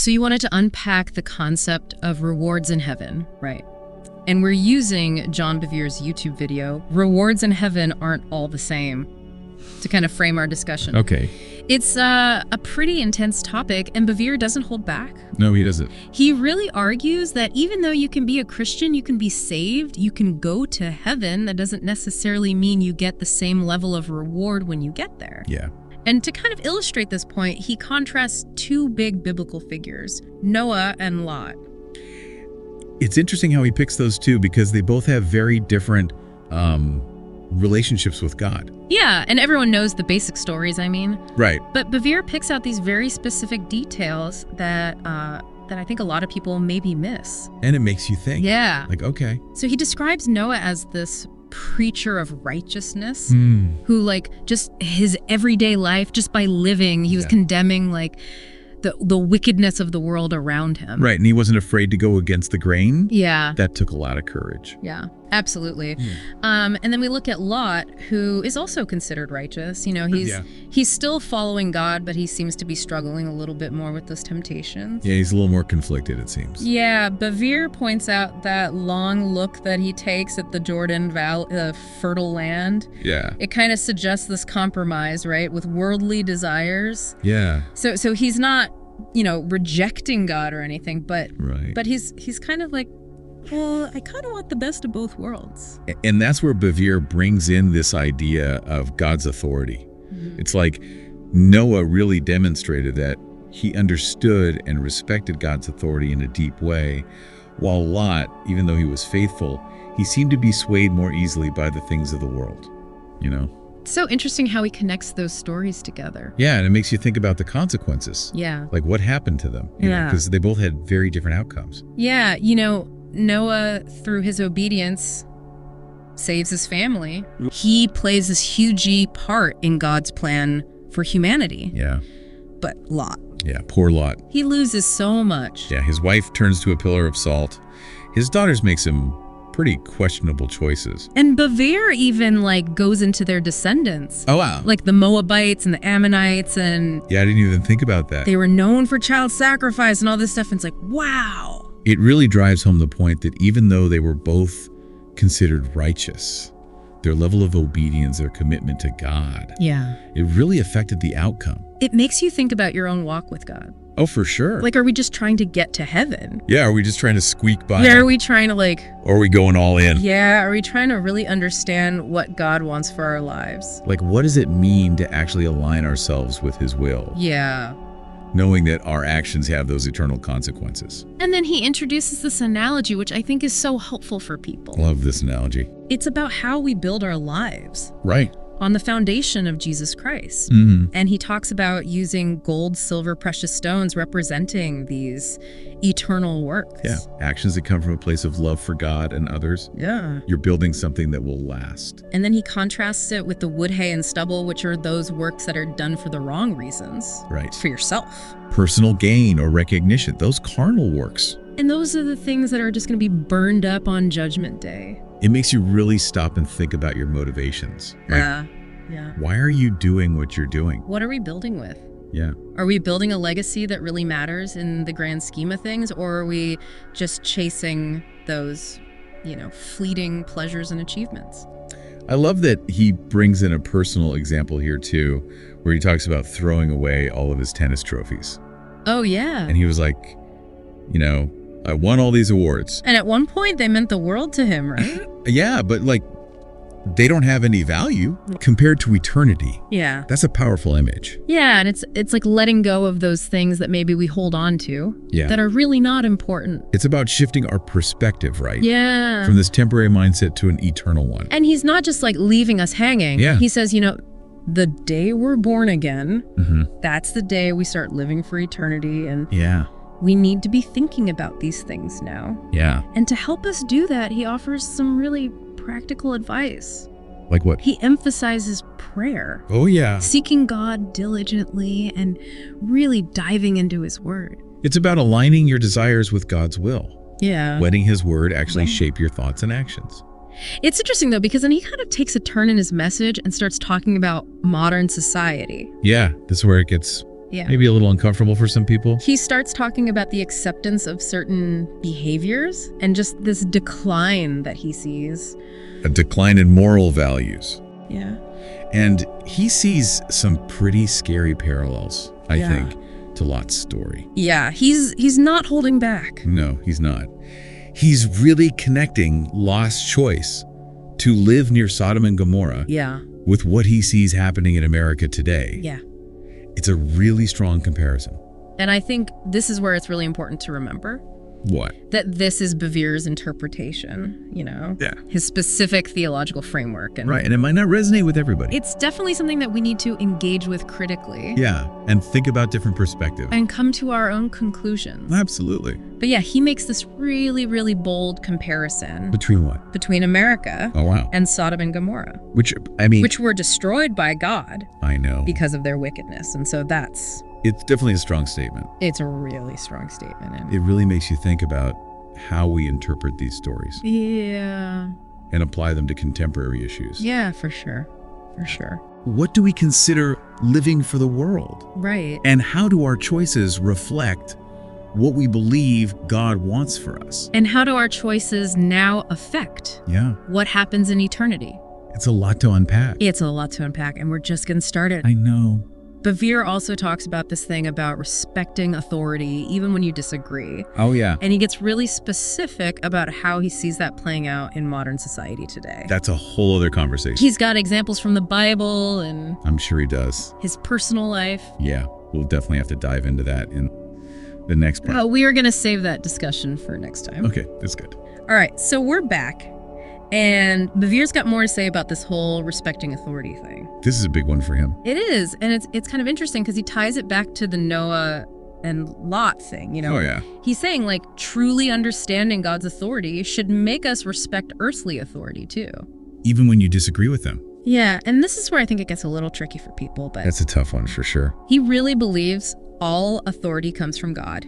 So you wanted to unpack the concept of rewards in heaven, right? And we're using John Bevere's YouTube video, Rewards in Heaven Aren't All the Same, to kind of frame our discussion. Okay. It's a pretty intense topic, and Bevere doesn't hold back. No, he doesn't. He really argues that even though you can be a Christian, you can be saved, you can go to heaven, that doesn't necessarily mean you get the same level of reward when you get there. Yeah. And to kind of illustrate this point, he contrasts two big biblical figures, Noah and Lot. It's interesting how he picks those two because they both have very different relationships with God. Yeah, and everyone knows the basic stories, I mean. Right. But Bevere picks out these very specific details that I think a lot of people maybe miss. And it makes you think. Yeah. Like, okay. So he describes Noah as this preacher of righteousness who, like, just his everyday life, just by living, he was condemning, like, the wickedness of the world around him. Right, and he wasn't afraid to go against the grain. Yeah. That took a lot of courage. Yeah, absolutely. And then we look at Lot, who is also considered righteous. You know, he's still following God, but he seems to be struggling a little bit more with those temptations. Yeah, he's a little more conflicted, it seems. Yeah, Bevere points out that long look that he takes at the Jordan Valley, fertile land. Yeah. It kind of suggests this compromise, right, with worldly desires. Yeah. So he's not, you know, rejecting God or anything, but Right. but he's kind of like, well, I kind of want the best of both worlds. And that's where Bevere brings in this idea of God's authority. It's like Noah really demonstrated that he understood and respected God's authority in a deep way, while Lot, even though he was faithful, he seemed to be swayed more easily by the things of the world, you know? It's so interesting how he connects those stories together. Yeah, and it makes you think about the consequences. Yeah. Like what happened to them, you know, because they both had very different outcomes. Yeah, you know, Noah, through his obedience, saves his family. He plays this huge part in God's plan for humanity. Yeah. But Lot. Yeah, poor Lot. He loses so much. Yeah, his wife turns to a pillar of salt. His daughters make some pretty questionable choices. And Bevere even, like, goes into their descendants. Oh, wow. Like the Moabites and the Ammonites, and Yeah, I didn't even think about that. they were known for child sacrifice and all this stuff. And it's like, wow. It really drives home the point that even though they were both considered righteous, their level of obedience, their commitment to God, Yeah. it really affected the outcome. It makes you think about your own walk with God. Oh, for sure. Like, are we just trying to get to heaven? Yeah, are we just trying to squeak by? Yeah, are we trying to, like... Or are we going all in? Yeah, are we trying to really understand what God wants for our lives? Like, what does it mean to actually align ourselves with His will? Yeah. Knowing that our actions have those eternal consequences. And then he introduces this analogy, which I think is so helpful for people. Love this analogy. It's about how we build our lives Right. on the foundation of Jesus Christ. And he talks about using gold, silver, precious stones representing these eternal works. Yeah. Actions that come from a place of love for God and others. Yeah. You're building something that will last. And then he contrasts it with the wood, hay, and stubble, which are those works that are done for the wrong reasons. Right. For yourself. Personal gain or recognition, those carnal works. And those are the things that are just going to be burned up on Judgment Day. It makes you really stop and think about your motivations. Like, Yeah. why are you doing what you're doing? What are we building with? Yeah. Are we building a legacy that really matters in the grand scheme of things, or are we just chasing those, you know, fleeting pleasures and achievements? I love that he brings in a personal example here too, where he talks about throwing away all of his tennis trophies. Oh, yeah. And he was like, you know, I won all these awards. And at one point, they meant the world to him, right? Yeah, but like, they don't have any value compared to eternity. Yeah. That's a powerful image. Yeah, and it's like letting go of those things that maybe we hold on to that are really not important. It's about shifting our perspective, right? Yeah. From this temporary mindset to an eternal one. And he's not just like leaving us hanging. Yeah. He says, you know, the day we're born again, that's the day we start living for eternity. And Yeah. we need to be thinking about these things now. Yeah. And to help us do that, he offers some really practical advice. Like what? He emphasizes prayer, Oh, yeah. seeking God diligently and really diving into his word. It's about aligning your desires with God's will. Yeah. Letting His word actually shape your thoughts and actions. It's interesting, though, because then he kind of takes a turn in his message and starts talking about modern society. Yeah, this is where it gets Yeah. Maybe a little uncomfortable for some people. He starts talking about the acceptance of certain behaviors and just this decline that he sees. A decline in moral values. Yeah. And he sees some pretty scary parallels, I Yeah. think, to Lot's story. Yeah, he's not holding back. No, he's not. He's really connecting Lot's choice to live near Sodom and Gomorrah Yeah. with what he sees happening in America today. Yeah. It's a really strong comparison. And I think this is where it's really important to remember What? that this is Bevere's interpretation, you know? Yeah. His specific theological framework. And Right, and it might not resonate with everybody. it's definitely something that we need to engage with critically. Yeah, and think about different perspectives. And come to our own conclusions. Absolutely. But yeah, he makes this really, really bold comparison Between what? between America Oh, wow. and Sodom and Gomorrah, Which, I mean, which were destroyed by God I know. because of their wickedness. And so It's definitely a strong statement. it's a really strong statement. And It really makes you think about how we interpret these stories yeah. and apply them to contemporary issues. Yeah, for sure. For sure. What do we consider living for the world? Right. And how do our choices reflect what we believe God wants for us? And how do our choices now affect Yeah, what happens in eternity? it's a lot to unpack. It's a lot to unpack, and we're just getting started. I know. Bevere also talks about this thing about respecting authority, even when you disagree. Oh, yeah. And he gets really specific about how he sees that playing out in modern society today. That's a whole other conversation. He's got examples from the Bible and I'm sure he does. his personal life. Yeah, we'll definitely have to dive into that in the next part. We are going to save that discussion for next time. Okay, that's good. All right, so we're back. And Bevere's got more to say about this whole respecting authority thing. This is a big one for him. It is, and it's kind of interesting because he ties it back to the Noah and Lot thing, you know. Oh, yeah. He's saying, like, truly understanding God's authority should make us respect earthly authority, too. Even when you disagree with them. Yeah, and this is where I think it gets a little tricky for people, but That's a tough one for sure. he really believes all authority comes from God.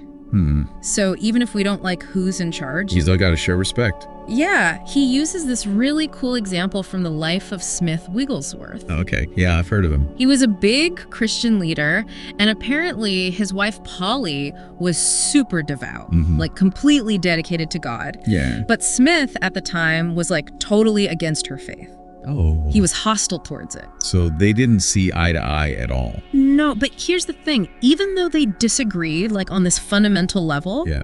So even if we don't like who's in charge, You still got to show respect. yeah, he uses this really cool example from the life of Smith Wigglesworth. Okay, yeah, I've heard of him. He was a big Christian leader, and apparently his wife Polly was super devout, like completely dedicated to God. Yeah. But Smith at the time was like totally against her faith. Oh. He was hostile towards it. So they didn't see eye to eye at all. No, but here's the thing. Even though they disagreed, like on this fundamental level, Yeah.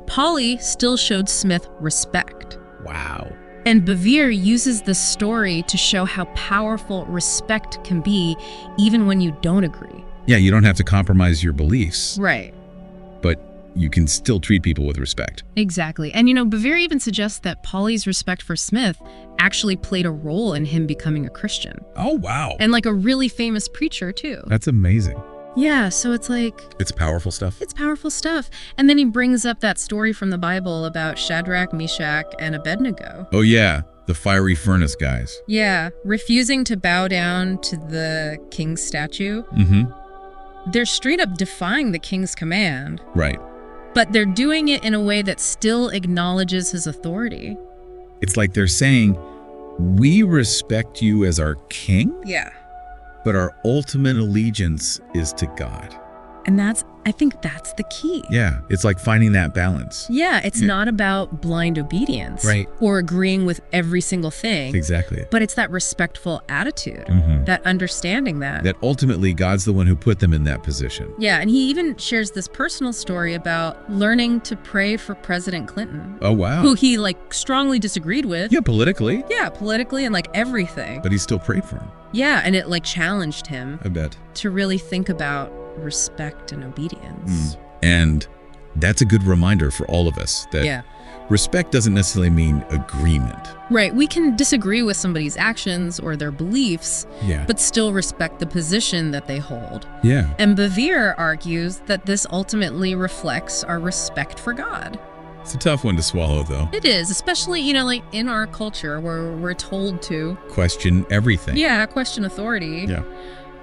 Polly still showed Smith respect. Wow. And Bevere uses this story to show how powerful respect can be even when you don't agree. Yeah, you don't have to compromise your beliefs, Right. but you can still treat people with respect. Exactly. And, you know, Bevere even suggests that Polly's respect for Smith actually played a role in him becoming a Christian. Oh, wow. And like a really famous preacher, too. That's amazing. Yeah, so it's like, It's powerful stuff. it's powerful stuff. And then he brings up that story from the Bible about Shadrach, Meshach, and Abednego. Oh, yeah. The fiery furnace guys. Yeah, refusing to bow down to the king's statue. They're straight up defying the king's command, Right. but they're doing it in a way that still acknowledges his authority. It's like they're saying, we respect you as our king, Yeah. but our ultimate allegiance is to God. And I think that's the key. Yeah, it's like finding that balance. Yeah, it's not about blind obedience. Right. Or agreeing with every single thing. That's exactly it. But it's that respectful attitude, that understanding that. That ultimately God's the one who put them in that position. Yeah, and he even shares this personal story about learning to pray for President Clinton. Oh, wow. Who he like strongly disagreed with. Yeah, politically. Yeah, politically and like everything. But he still prayed for him. Yeah, and it like challenged him I bet. to really think about respect and obedience. And that's a good reminder for all of us that Yeah. respect doesn't necessarily mean agreement. Right, we can disagree with somebody's actions or their beliefs, Yeah. but still respect the position that they hold. Yeah. And Bevere argues that this ultimately reflects our respect for God. It's a tough one to swallow, though. It is, especially, you know, like in our culture where we're told to, Question everything. yeah, question authority. Yeah.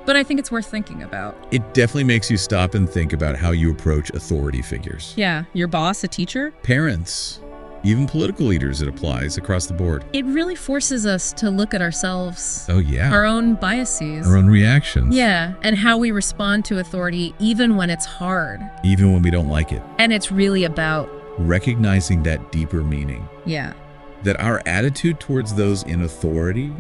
But I think it's worth thinking about. It definitely makes you stop and think about how you approach authority figures. Yeah, your boss, a teacher? Parents, Even political leaders, it applies across the board. It really forces us to look at ourselves. Oh, yeah. Our own biases. Our own reactions. Yeah, and how we respond to authority even when it's hard. Even when we don't like it. And it's really about recognizing that deeper meaning. Yeah. That our attitude towards those in authority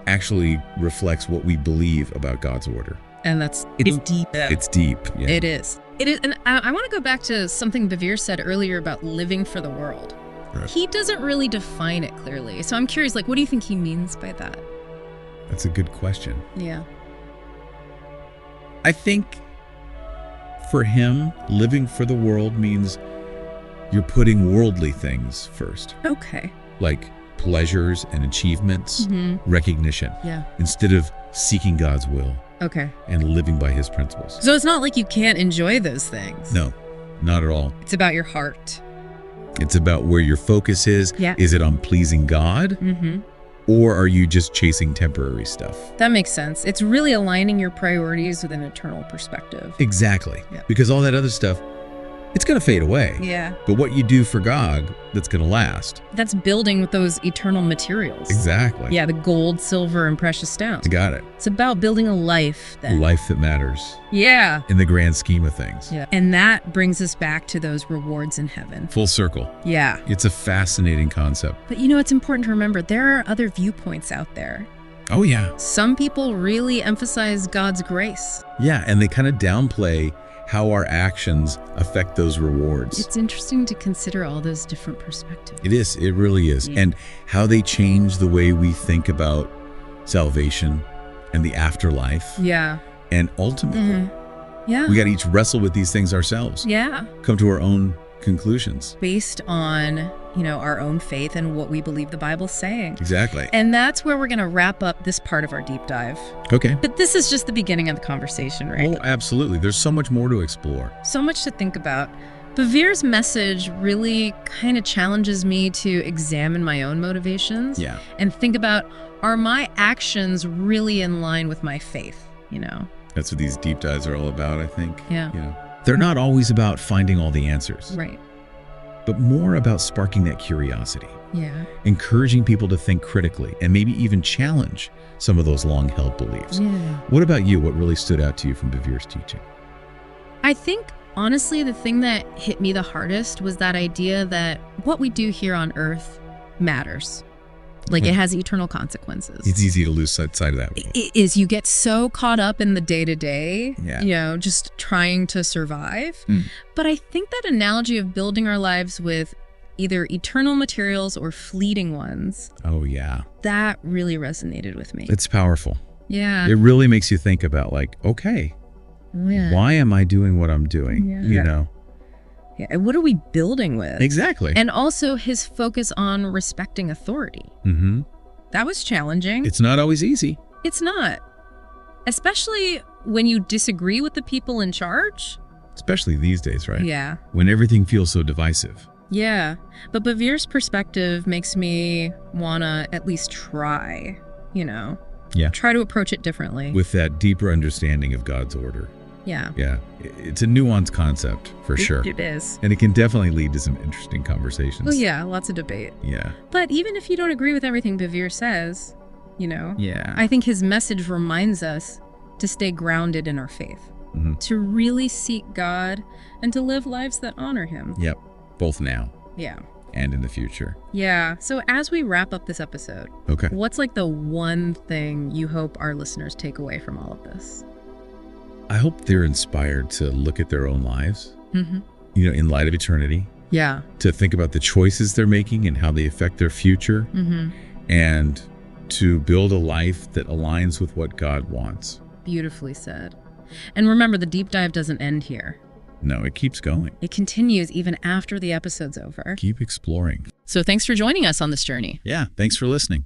actually reflects what we believe about God's order. And it's deep. It's deep. Yeah. It is. It is. And I want to go back to something Bevere said earlier about living for the world. Right. He doesn't really define it clearly. So I'm curious, like, what do you think he means by that? That's a good question. Yeah. I think for him, living for the world means you're putting worldly things first. Okay. Like pleasures and achievements, recognition. Yeah. Instead of seeking God's will. Okay. And living by his principles. So it's not like you can't enjoy those things. No, not at all. It's about your heart. It's about where your focus is. Yeah. Is it on pleasing God? Or are you just chasing temporary stuff? That makes sense. It's really aligning your priorities with an eternal perspective. Exactly. Yeah. Because all that other stuff, it's going to fade away. Yeah. But what you do for God, that's going to last. That's building with those eternal materials. Exactly. Yeah, the gold, silver, and precious stones. You got it. It's about building a life then. A life that matters. Yeah. In the grand scheme of things. Yeah. And that brings us back to those rewards in heaven. Full circle. Yeah. It's a fascinating concept. But you know, it's important to remember there are other viewpoints out there. Oh, yeah. Some people really emphasize God's grace. Yeah, and they kind of downplay how our actions affect those rewards. It's interesting to consider all those different perspectives. It is. It really is. Yeah. And how they change the way we think about salvation and the afterlife. Yeah. And ultimately, Yeah. we got to each wrestle with these things ourselves. Yeah. Come to our own conclusions. Based on, you know, our own faith and what we believe the Bible's saying. Exactly. And that's where we're going to wrap up this part of our deep dive. Okay. But this is just the beginning of the conversation, right? Oh, absolutely. There's so much more to explore. So much to think about. Bevere's message really kind of challenges me to examine my own motivations. Yeah. And think about, are my actions really in line with my faith, you know? That's what these deep dives are all about, I think. Yeah. You know, they're not always about finding all the answers. Right. But more about sparking that curiosity. Yeah. Encouraging people to think critically and maybe even challenge some of those long-held beliefs. Yeah. What about you? What really stood out to you from Bevere's teaching? I think, honestly, the thing that hit me the hardest was that idea that what we do here on earth matters. Like, it has eternal consequences. It's easy to lose sight of that. It is. You get so caught up in the day-to-day, Yeah. you know, just trying to survive. But I think that analogy of building our lives with either eternal materials or fleeting ones, Oh, yeah. that really resonated with me. It's powerful. Yeah. It really makes you think about, like, okay, Yeah. why am I doing what I'm doing? Yeah. You know? Yeah. And what are we building with? Exactly. And also his focus on respecting authority. That was challenging. It's not always easy. It's not. Especially when you disagree with the people in charge. Especially these days, right? Yeah. When everything feels so divisive. Yeah. But Bevere's perspective makes me want to at least try, you know. Yeah. Try to approach it differently. With that deeper understanding of God's order. Yeah. Yeah. It's a nuanced concept, for sure. It is. And it can definitely lead to some interesting conversations. Oh, yeah. Lots of debate. Yeah. But even if you don't agree with everything Bevere says, you know, Yeah. I think his message reminds us to stay grounded in our faith, to really seek God and to live lives that honor him. Yep. Both now Yeah. and in the future. Yeah. So as we wrap up this episode, Okay. what's like the one thing you hope our listeners take away from all of this? I hope they're inspired to look at their own lives, Mm-hmm. you know, in light of eternity, Yeah. to think about the choices they're making and how they affect their future, Mm-hmm. and to build a life that aligns with what God wants. Beautifully said. And remember, the deep dive doesn't end here. No, it keeps going. It continues even after the episode's over. Keep exploring. So thanks for joining us on this journey. Yeah, thanks for listening.